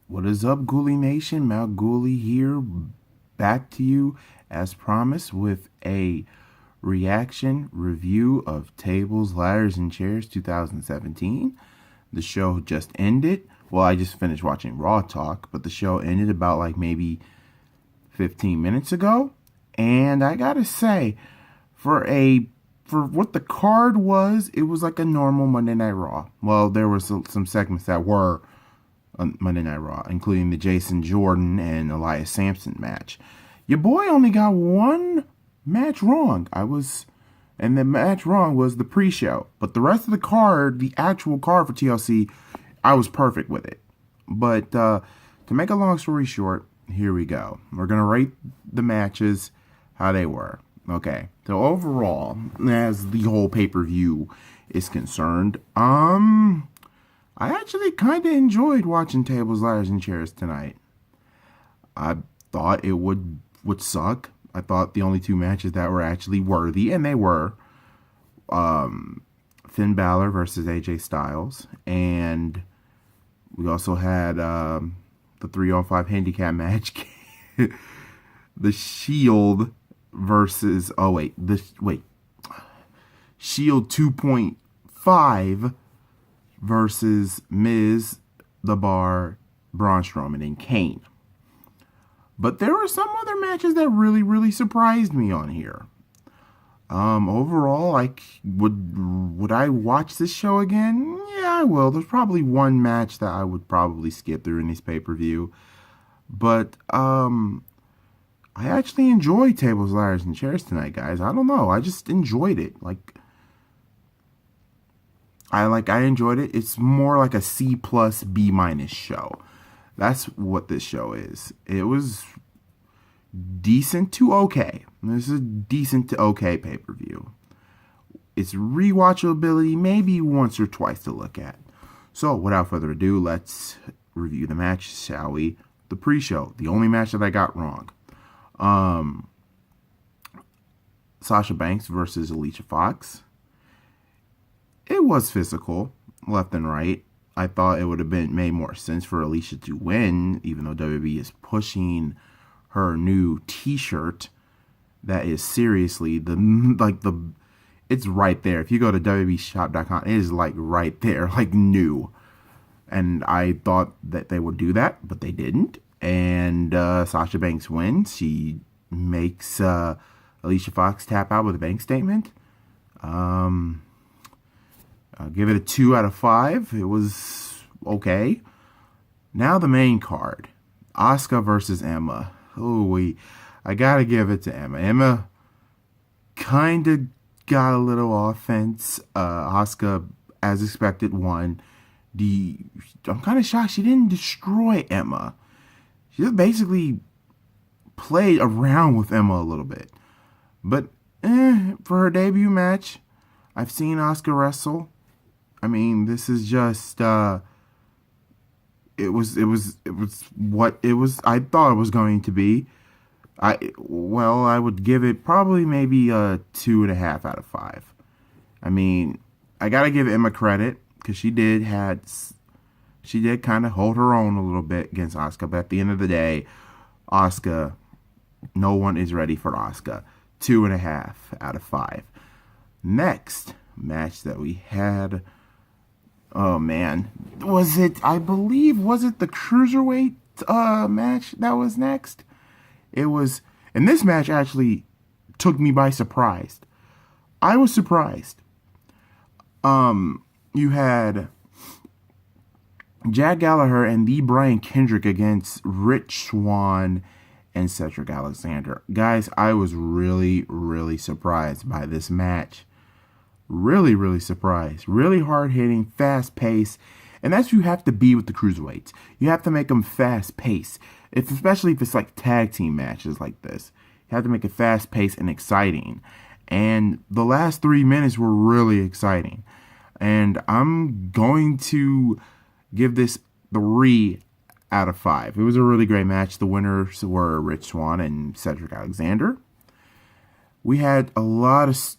What is up, Ghoulie Nation? Mount Ghoulie here, back to you as promised with a reaction review of Tables, Ladders, and Chairs 2017. The show just ended. Well, I just finished watching Raw Talk, but the show ended about like maybe 15 minutes ago. And I gotta say, for what the card was, it was like a normal Monday Night Raw. Well, there were some segments that were on Monday Night Raw, including the Jason Jordan and Elias Sampson match. Your boy only got one match wrong. And the match wrong was the pre-show. But the rest of the card, the actual card for TLC, I was perfect with it. But to make a long story short, here we go. We're going to rate the matches how they were. Okay, so overall, as the whole pay-per-view is concerned, I actually kind of enjoyed watching Tables, Ladders, and Chairs tonight. I thought it would suck. I thought the only two matches that were actually worthy, and they were, Finn Balor versus AJ Styles, and we also had the 3-on-5 handicap match, the Shield versus Shield 2.5 versus Miz, The Bar, Braun Strowman, and Kane. But there were some other matches that really surprised me on here. Overall, would I watch this show again? Yeah, I will. There's probably one match that I would probably skip through in this pay-per-view. But I actually enjoyed Tables, Ladders, and Chairs tonight, guys. I don't know. I just enjoyed it. I enjoyed it. It's more like a C+, B- show. That's what this show is. It was decent to okay. This is a decent to okay pay-per-view. It's rewatchability, maybe once or twice to look at. So, without further ado, let's review the match, shall we? The pre-show, the only match that I got wrong. Sasha Banks versus Alicia Fox. It was physical, left and right. I thought it would have made more sense for Alicia to win, even though WWE is pushing her new T-shirt. That is seriously it's right there. If you go to WWEshop.com, it is right there, new. And I thought that they would do that, but they didn't. And Sasha Banks wins. She makes Alicia Fox tap out with a bank statement. I'll give it a 2 out of 5. It was okay. Now the main card. Auska versus Emma. I gotta give it to Emma. Emma kind of got a little offense. Auska, as expected, won. I'm kind of shocked she didn't destroy Emma. She just basically played around with Emma a little bit. But for her debut match, I've seen Auska wrestle. I mean, this is just it was what it was. I thought it was going to be. I would give it probably maybe a 2.5 out of 5. I mean, I gotta give Emma credit because she did kind of hold her own a little bit against Auska. But at the end of the day, Auska, no one is ready for Auska. 2.5 out of 5. Next match that we had. Oh man, was it the Cruiserweight match that was next? It was, and this match actually took me by surprise. I was surprised. You had Jack Gallaher and the Brian Kendrick against Rich Swann and Cedric Alexander. Guys, I was really surprised by this match. Really surprised. Really hard-hitting, fast-paced. And that's what you have to be with the Cruiserweights. You have to make them fast-paced. Especially if it's like tag team matches like this. You have to make it fast-paced and exciting. And the last 3 minutes were really exciting. And I'm going to give this 3 out of 5. It was a really great match. The winners were Rich Swann and Cedric Alexander. We had a lot of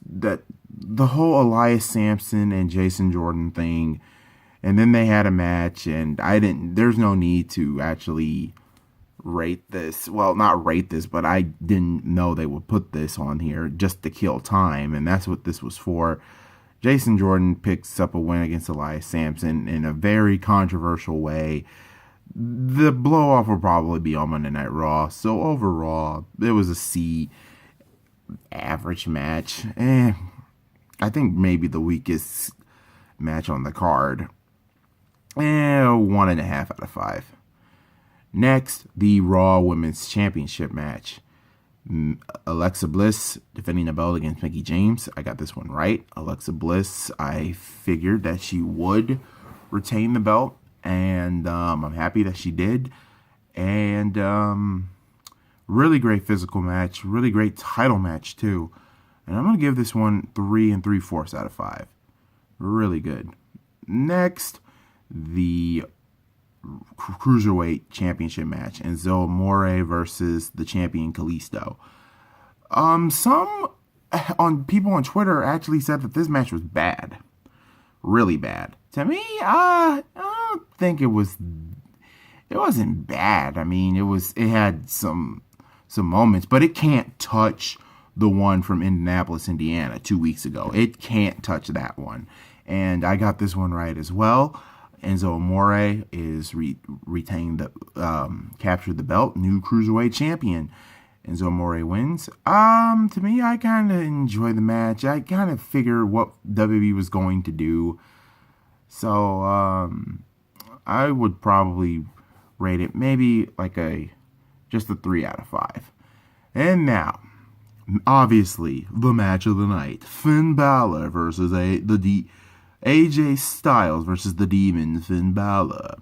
the whole Elias Sampson and Jason Jordan thing. And then they had a match, and there's no need to actually rate this. Well, not rate this, but I didn't know they would put this on here just to kill time, and that's what this was for. Jason Jordan picks up a win against Elias Sampson in a very controversial way. The blow-off will probably be on Monday Night Raw, so overall, it was a C average match. I think maybe the weakest match on the card. 1.5 out of 5. Next, the Raw Women's Championship match. Alexa Bliss defending the belt against Mickie James. I got this one right. Alexa Bliss, I figured that she would retain the belt, and I'm happy that she did. And really great physical match, really great title match too. And I'm going to give this one 3 3/4 out of 5. Really good. Next, the Cruiserweight Championship match. Enzo Amore versus the champion Kalisto. Some people on Twitter actually said that this match was bad. Really bad. To me, I don't think it wasn't bad. I mean, it had some moments, but it can't touch the one from Indianapolis, Indiana 2 weeks ago. It can't touch that one. And I got this one right as well. Enzo Amore is retained captured the belt, new Cruiserweight champion. Enzo Amore wins. To me, I kind of enjoy the match. I kind of figured what WWE was going to do. So, I would probably rate it maybe like just a 3 out of 5. And now, obviously, the match of the night. Finn Balor versus AJ Styles versus the Demon, Finn Balor.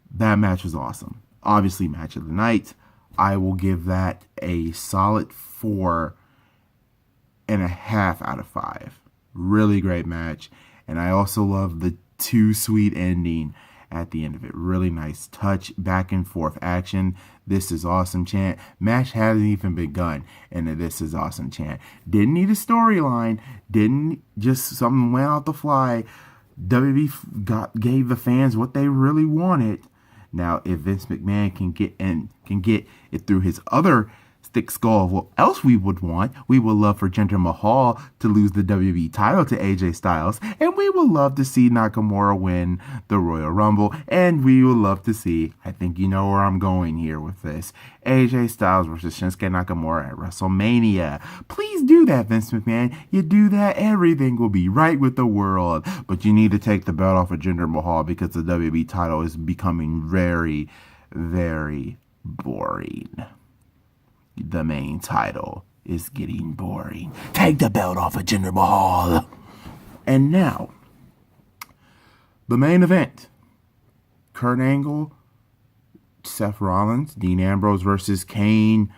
That match was awesome. Obviously, match of the night. I will give that a solid 4.5 out of 5. Really great match. And I also love the too sweet ending at the end of it. Really nice touch, back and forth action. This is awesome chant. Match hasn't even begun, and this is awesome chant. Didn't need a storyline. Didn't just something went out the fly. WWE gave the fans what they really wanted. Now, if Vince McMahon can get it through his other thick skull of what else we would want, we would love for Jinder Mahal to lose the WWE title to AJ Styles, and we would love to see Nakamura win the Royal Rumble, and we would love to see, I think you know where I'm going here with this, AJ Styles versus Shinsuke Nakamura at WrestleMania. Please do that, Vince McMahon. You do that, everything will be right with the world. But you need to take the belt off of Jinder Mahal because the WWE title is becoming very, very boring. The main title is getting boring. Take the belt off of Jinder Mahal. And now, the main event. Kurt Angle, Seth Rollins, Dean Ambrose versus Kane,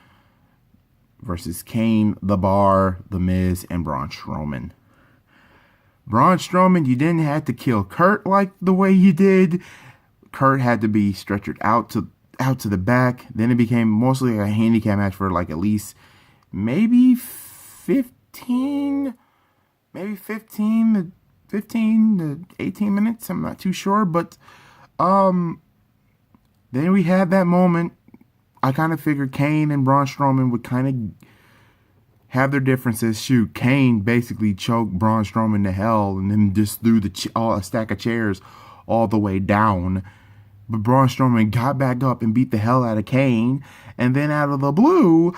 The Bar, The Miz, and Braun Strowman. Braun Strowman, you didn't have to kill Kurt like the way you did. Kurt had to be stretchered out to the back. Then it became mostly a handicap match for like at least maybe 15 to 18 minutes. I'm not too sure, but then we had that moment. I kind of figured Kane and Braun Strowman would kind of have their differences. Shoot, Kane basically choked Braun Strowman to hell and then just threw a stack of chairs all the way down. But Braun Strowman got back up and beat the hell out of Kane. And then out of the blue,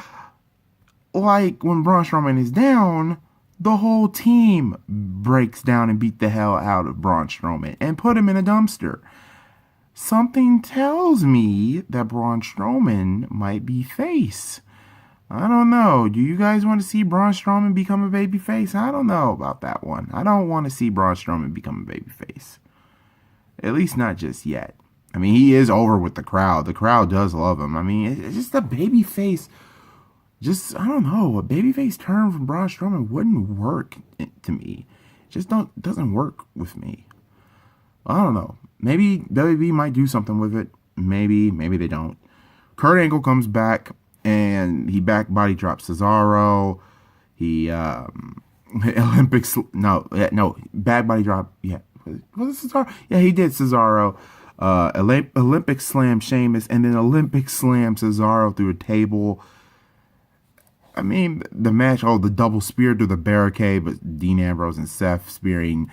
like when Braun Strowman is down, the whole team breaks down and beat the hell out of Braun Strowman and put him in a dumpster. Something tells me that Braun Strowman might be face. I don't know. Do you guys want to see Braun Strowman become a babyface? I don't know about that one. I don't want to see Braun Strowman become a babyface. At least not just yet. I mean, he is over with the crowd. The crowd does love him. I mean, it's just a babyface. Just, I don't know. A babyface turn from Braun Strowman wouldn't work to me. It just doesn't work with me. I don't know. Maybe WWE might do something with it. Maybe they don't. Kurt Angle comes back and he back body drops Cesaro. He back body drop. Yeah, Was it Cesaro? Yeah, he did Cesaro. Olympic slam Sheamus, and then Olympic slam Cesaro through a table. I mean, the match, the double spear through the barricade, but Dean Ambrose and Seth spearing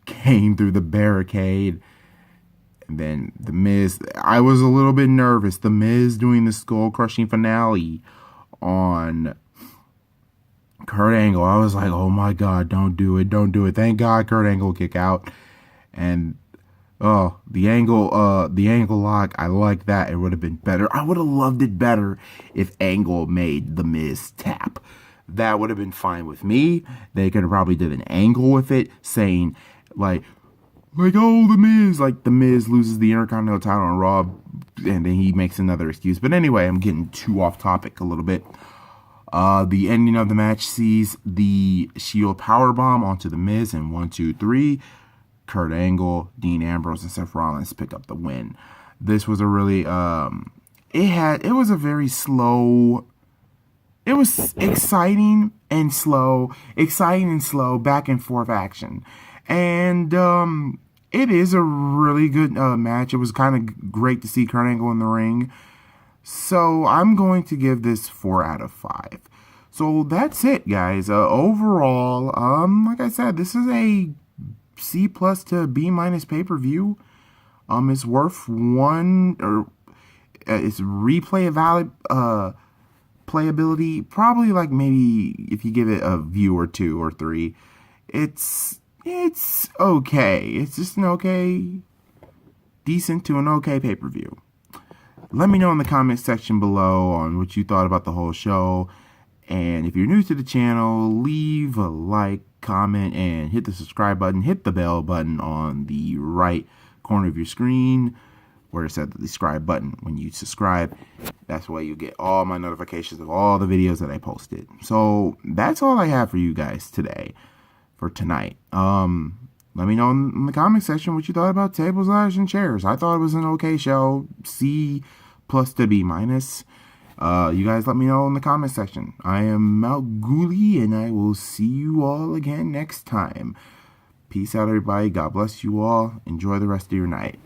Kane through the barricade. And then The Miz, I was a little bit nervous. The Miz doing the skull-crushing finale on Kurt Angle. I was like, oh my God, don't do it. Thank God Kurt Angle kick out. And the angle lock, I like that. It would have been better. I would have loved it better if Angle made The Miz tap. That would have been fine with me. They could have probably did an angle with it, saying like, The Miz. Like, The Miz loses the Intercontinental title on Raw, and then he makes another excuse. But anyway, I'm getting too off topic a little bit. The ending of the match sees the Shield powerbomb onto The Miz in 1, 2, 3. Kurt Angle, Dean Ambrose, and Seth Rollins pick up the win. This was a really, it was a very slow, it was exciting and slow, back and forth action. And, it is a really good match. It was kind of great to see Kurt Angle in the ring. So I'm going to give this 4 out of 5. So that's it, guys. Overall, like I said, this is a C+ to B- pay-per-view. It's worth it's playability. Probably like maybe if you give it a view or 2 or 3, it's okay. It's just an okay, decent to an okay pay-per-view. Let me know in the comment section below on what you thought about the whole show. And if you're new to the channel, leave a like, comment, and hit the subscribe button. Hit the bell button on the right corner of your screen where it said the subscribe button. When you subscribe, that's why you get all my notifications of all the videos that I posted. So that's all I have for you guys today, for tonight. Let me know in the comment section what you thought about Tables, Ladders, and Chairs. I thought it was an okay show. C+ to B-. You guys let me know in the comment section. I am Malguli, and I will see you all again next time. Peace out, everybody. God bless you all. Enjoy the rest of your night.